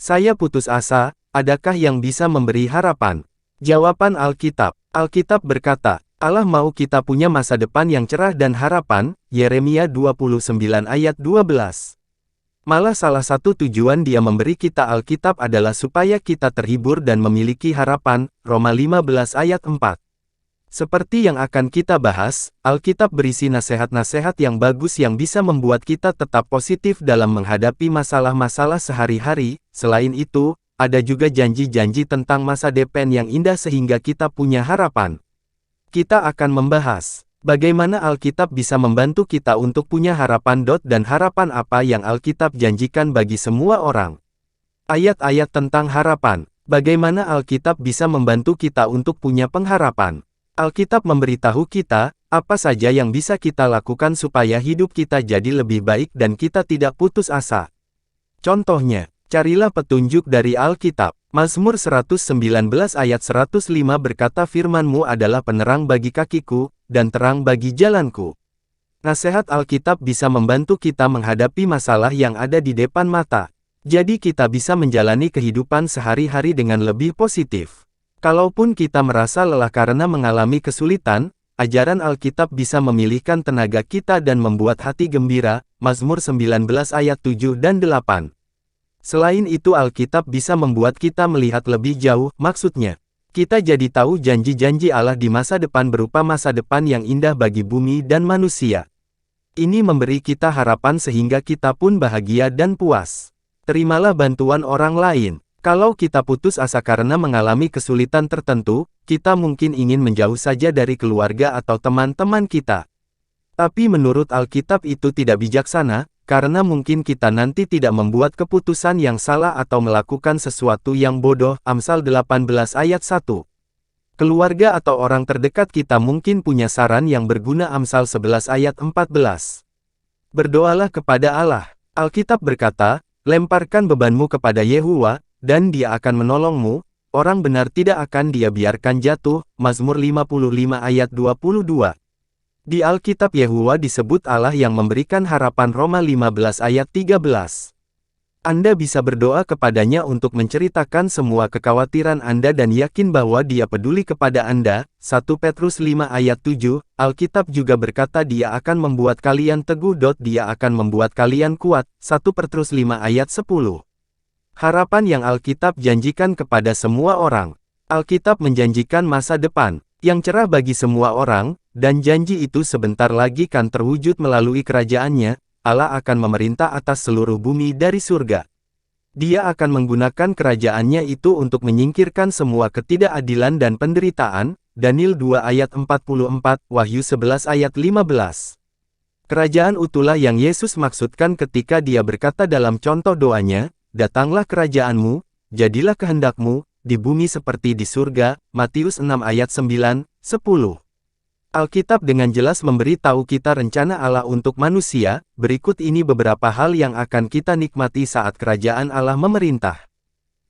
Saya putus asa, adakah yang bisa memberi harapan? Jawaban Alkitab. Alkitab berkata, Allah mau kita punya masa depan yang cerah dan harapan, Yeremia 29 ayat 12. Malah salah satu tujuan Dia memberi kita Alkitab adalah supaya kita terhibur dan memiliki harapan, Roma 15 ayat 4. Seperti yang akan kita bahas, Alkitab berisi nasihat-nasihat yang bagus yang bisa membuat kita tetap positif dalam menghadapi masalah-masalah sehari-hari. Selain itu, ada juga janji-janji tentang masa depan yang indah sehingga kita punya harapan. Kita akan membahas bagaimana Alkitab bisa membantu kita untuk punya harapan. Dan harapan apa yang Alkitab janjikan bagi semua orang. Ayat-ayat tentang harapan. Bagaimana Alkitab bisa membantu kita untuk punya pengharapan. Alkitab memberitahu kita, apa saja yang bisa kita lakukan supaya hidup kita jadi lebih baik dan kita tidak putus asa. Contohnya, carilah petunjuk dari Alkitab. Mazmur 119 ayat 105 berkata, firman-Mu adalah penerang bagi kakiku, dan terang bagi jalanku. Nasihat Alkitab bisa membantu kita menghadapi masalah yang ada di depan mata. Jadi kita bisa menjalani kehidupan sehari-hari dengan lebih positif. Kalaupun kita merasa lelah karena mengalami kesulitan, ajaran Alkitab bisa memilihkan tenaga kita dan membuat hati gembira. Mazmur 19 ayat 7 dan 8. Selain itu Alkitab bisa membuat kita melihat lebih jauh, maksudnya, kita jadi tahu janji-janji Allah di masa depan berupa masa depan yang indah bagi bumi dan manusia. Ini memberi kita harapan sehingga kita pun bahagia dan puas. Terimalah bantuan orang lain. Kalau kita putus asa karena mengalami kesulitan tertentu, kita mungkin ingin menjauh saja dari keluarga atau teman-teman kita. Tapi menurut Alkitab itu tidak bijaksana, karena mungkin kita nanti tidak membuat keputusan yang salah atau melakukan sesuatu yang bodoh. Amsal 18 ayat 1. Keluarga atau orang terdekat kita mungkin punya saran yang berguna. Amsal 11 ayat 14. Berdoalah kepada Allah. Alkitab berkata, lemparkan bebanmu kepada Yehuwa, dan Dia akan menolongmu. Orang benar tidak akan Dia biarkan jatuh. Mazmur 55 ayat 22. Di Alkitab Yehuwa disebut Allah yang memberikan harapan. Roma 15 ayat 13. Anda bisa berdoa kepadanya untuk menceritakan semua kekhawatiran Anda dan yakin bahwa Dia peduli kepada Anda. 1 Petrus 5 ayat 7, Alkitab juga berkata Dia akan membuat kalian teguh. Dia akan membuat kalian kuat. 1 Petrus 5 ayat 10. Harapan yang Alkitab janjikan kepada semua orang. Alkitab menjanjikan masa depan yang cerah bagi semua orang, dan janji itu sebentar lagi kan terwujud melalui kerajaan-Nya. Allah akan memerintah atas seluruh bumi dari surga. Dia akan menggunakan kerajaan-Nya itu untuk menyingkirkan semua ketidakadilan dan penderitaan. Daniel 2 ayat 44, Wahyu 11 ayat 15. Kerajaan itulah yang Yesus maksudkan ketika Dia berkata dalam contoh doanya, datanglah kerajaan-Mu, jadilah kehendak-Mu, di bumi seperti di surga. Matius 6 ayat 9, 10. Alkitab dengan jelas memberitahu kita rencana Allah untuk manusia. Berikut ini beberapa hal yang akan kita nikmati saat kerajaan Allah memerintah.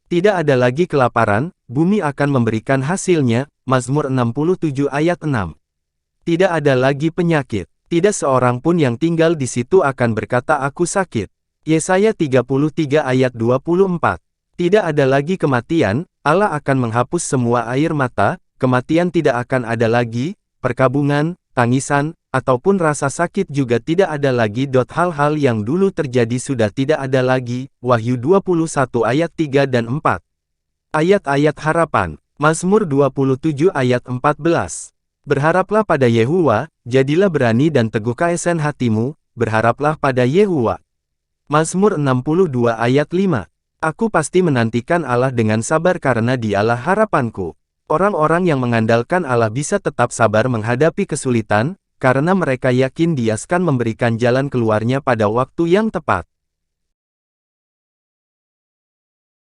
Tidak ada lagi kelaparan, bumi akan memberikan hasilnya. Mazmur 67 ayat 6. Tidak ada lagi penyakit, tidak seorang pun yang tinggal di situ akan berkata aku sakit. Yesaya 33 ayat 24. Tidak ada lagi kematian, Allah akan menghapus semua air mata, kematian tidak akan ada lagi, perkabungan, tangisan, ataupun rasa sakit juga tidak ada lagi. Hal-hal yang dulu terjadi sudah tidak ada lagi. Wahyu 21 ayat 3 dan 4. Ayat-ayat harapan. Mazmur 27 ayat 14. Berharaplah pada Yehuwa, jadilah berani dan teguh keesan hatimu, berharaplah pada Yehuwa. Mazmur 62 ayat 5. Aku pasti menantikan Allah dengan sabar karena Dialah harapanku. Orang-orang yang mengandalkan Allah bisa tetap sabar menghadapi kesulitan, karena mereka yakin Dia akan memberikan jalan keluarnya pada waktu yang tepat.